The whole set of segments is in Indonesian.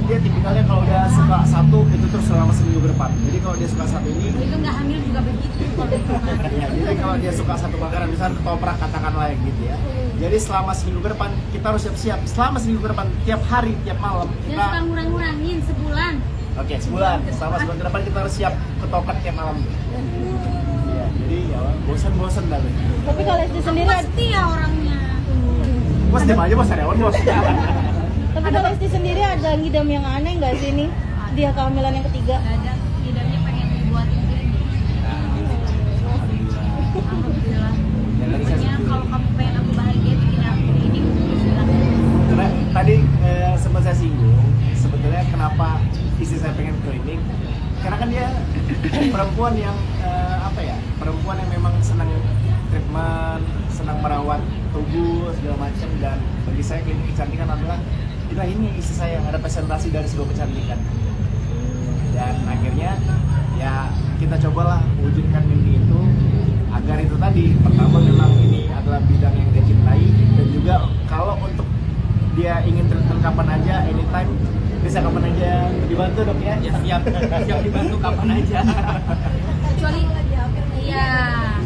dia tipikalnya kalau udah suka satu itu terus selama seminggu ke depan. Jadi kalau dia suka satu ini, itu nggak hamil juga begitu kalau itu. ya, jadi kalau dia suka satu makanan, misalnya ketoprak katakanlah gitu ya. Jadi selama seminggu ke depan kita harus siap-siap. Selama seminggu ke depan tiap hari, tiap malam Dan kita. suka ngurang-ngurangin sebulan. Oke, sebulan. Selama sebulan ke depan kita harus siap ketoprak tiap malam. Iya, jadi ya bosan-bosan dah. Tapi kalau SD sendiri Aku setia orangnya. Bos diam aja bos, karyawan bos. tapi kalau SD sendiri ada ngidam yang aneh nggak sih ini? Dia kehamilan yang ketiga. Gak ada, lidahnya pengen dibuatin klinik. Alhamdulillah. Pokoknya kalau kamu pengen aku bahagia bikin aku klinik, silakan. Karena tadi sempat saya singgung, sebetulnya kenapa istri saya pengen klinik, karena kan dia perempuan yang perempuan yang memang senang treatment, senang merawat tubuh segala macam, dan bagi saya klinik kecantikan adalah ini istri saya ada presentasi dari sebuah kecantikan. Dan akhirnya ya kita cobalah wujudkan mimpi itu agar itu tadi, pertama memang ini adalah bidang yang dia cintai, dan juga kalau untuk dia ingin treatment kapan aja, anytime, bisa kapan aja dibantu dok ya? Ya siap dibantu kapan aja. Kecuali ya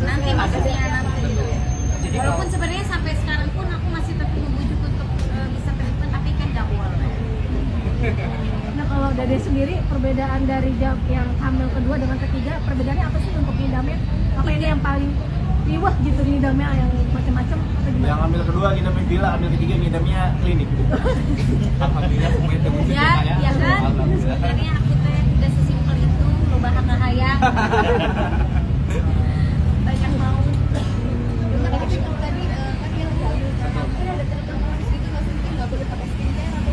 nanti maksudnya nanti. Walaupun sebenarnya sampai sekarang pun aku masih tetap membujuk untuk bisa treatment, tapi kan nggak boleh. Nah kalau Dede sendiri perbedaan dari yang hamil kedua dengan ketiga, perbedaannya apa sih untuk ngidamnya? Apa ini yang paling riwah gitu ngidamnya, yang macam-macam atau gimana? Yang hamil kedua ngidamnya villa, hamil ketiga ngidamnya klinik. Alhamdulillah semuanya terwujud Ya, ya kan? Sebenarnya aku tuh udah sesimpel itu, lo bahan hayang. Banyak mau. Tapi kalau tadi kan yang ada terkenal gitu nggak boleh pakai skincare atau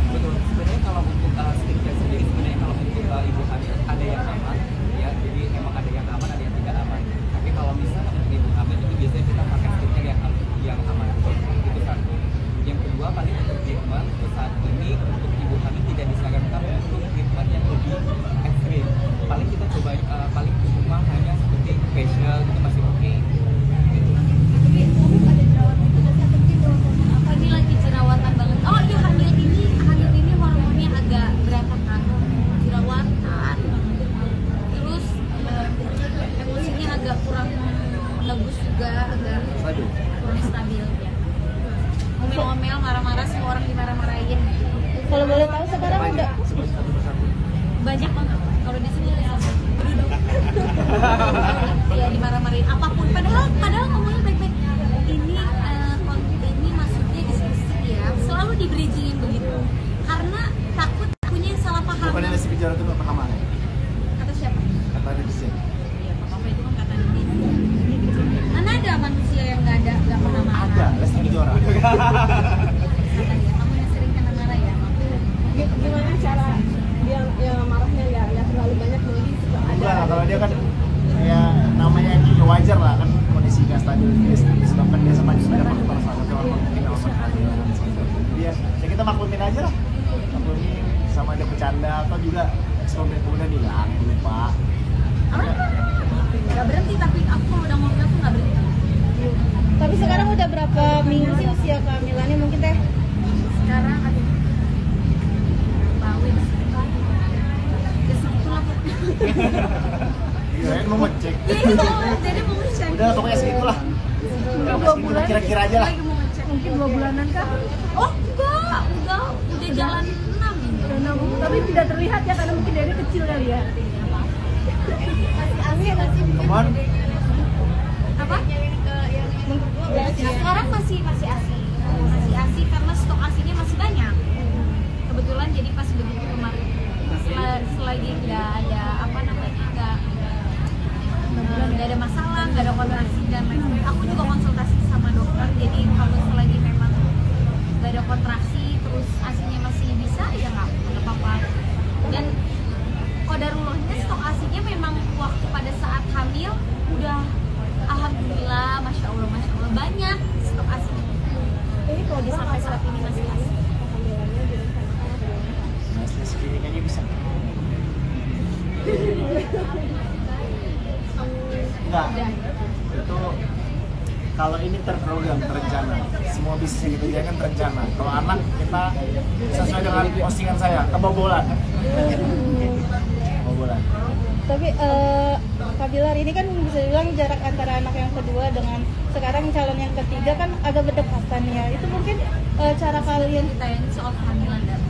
Betul. Sebenarnya kalau untuk skincare sendiri, sebenarnya kalau untuk ibu hamil ada yang aman, ya. Jadi emang ada yang aman, ada yang tidak aman. Tapi kalau misalnya untuk ibu hamil itu biasanya kita pakai skincare yang aman. Itu satu. Yang kedua, paling untuk treatment saat ini untuk ibu hamil tidak disarankan untuk treatment yang lebih ekstrim. Paling kita coba paling cuma hanya seperti facial itu masih oke. Apa ini lagi jerawatan banget? Oh iya, hamil ini hormonnya agak berantakan, jerawatan. Terus emosinya agak kurang bagus juga, agak kurang stabil ya. Ngomel-ngomel, marah-marah, semua orang dimarah-marahin. Kalau boleh tahu sekarang udah Banyak banget kalau di sini ya dimarah-marahin apapun, padahal ngomongnya baik-baik. Ini maksudnya diskusi ya, selalu di bridgingin begitu karena takut punya yang salah paham. Bukannya nasi bicara itu nggak pernah mana? Kata siapa? Kata netizen. Iya, apa itu kan kata netizen. Karena ada manusia yang nggak pernah marah. Ada, Lesti Kejora. Kata dia, kamu yang sering kena marah ya. gimana cara dia ya marahnya ya terlalu banyak nih Enggak, kalau dia kan ya namanya ini wajar lah kan, kondisi nggak stabil disebabkan dia sama ada faktor salah satu orang mungkin alasan kehamilan seperti ya kita maklumin aja lah, maklumin sama ada bercanda atau juga kemudian hilang lupa. Nggak berhenti, tapi aku kalau udah ngomong aku nggak berhenti. Tapi sekarang udah berapa minggu sih usia kehamilannya mungkin teh? Sekarang ada bawin ya segitulah. Iya, mau ngecek. Jadi mau ngecek. Udah pokoknya segitulah. Udah 2 bulan Kira-kira aja lah. Lagi mau ngecek. mungkin 2 bulanan kah? Oh enggak, udah jalan 6 ini. Karena tapi tidak terlihat ya karena mungkin dari kecil kali ya. Teman, Apa? Sekarang masih asi karena stok asinya masih banyak. Kebetulan jadi pas begitu kemarin selagi nggak ada nggak ada masalah, nggak ada kontraksi dan lain-lain. Aku juga konsultasi sama dokter. Jadi kalau selagi memang nggak ada kontraksi terus asinya masih bisa ya nggak apa-apa. Dan kodarullahnya stok asinya memang waktu pada saat hamil udah alhamdulillah, masya Allah banyak stok asinya. Jadi kalau di sampai saat ini masih asi. masih segini kayaknya bisa. Enggak, itu kalau ini terprogram, terencana. Semua bisnis yang kita jalankan terencana. Kalau anak kita sesuai dengan postingan saya, kebobolan. Kebobolan. Tapi Kak Bilar, ini kan bisa dibilang jarak antara anak yang kedua dengan sekarang calon yang ketiga kan agak berdekatan ya. Itu mungkin cara kalian Tanya soal kehamilan dan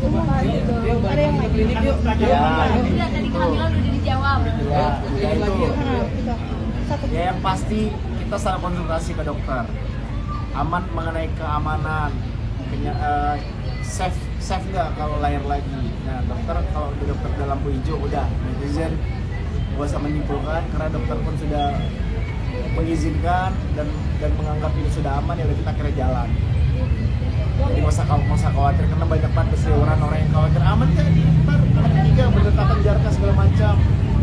semua ada yang lagi. Ya, udah tadi kehamilan udah dijawab. ya, ya itu. Bisa. Satu. Ya yang pasti kita selalu konsultasi ke dokter. Aman mengenai keamanan, safe nggak kalau lahir lagi. Nah dokter kalau udah dokter udah lampu hijau udah netizen gak usah menyimpulkan karena dokter pun sudah mengizinkan dan menganggap ini sudah aman ya udah kita kira jalan. Jadi nggak usah khawatir karena banyak banget berseliweran orang yang khawatir aman kan ntar anak ketiga berdekatan jarak segala macam.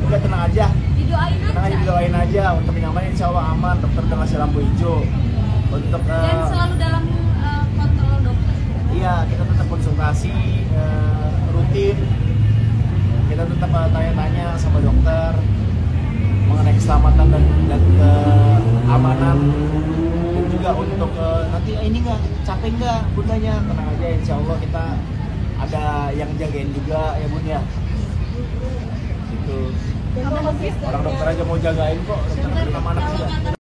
Udah tenang aja. Didoain Tenang aja, aja. didoain aja untuk kenyamanan insya Allah aman. Dokter udah ngasih lampu hijau untuk Dan selalu dalam kontrol dokter. iya kita tetap konsultasi rutin. Kita tetap tanya-tanya sama dokter mengenai keselamatan dan keamanan dan juga untuk nanti ini nggak capek nggak bundanya tenang aja insya Allah kita ada yang jagain juga ya bun ya gitu. Orang dokter aja mau jagain kok dokter sama anak juga.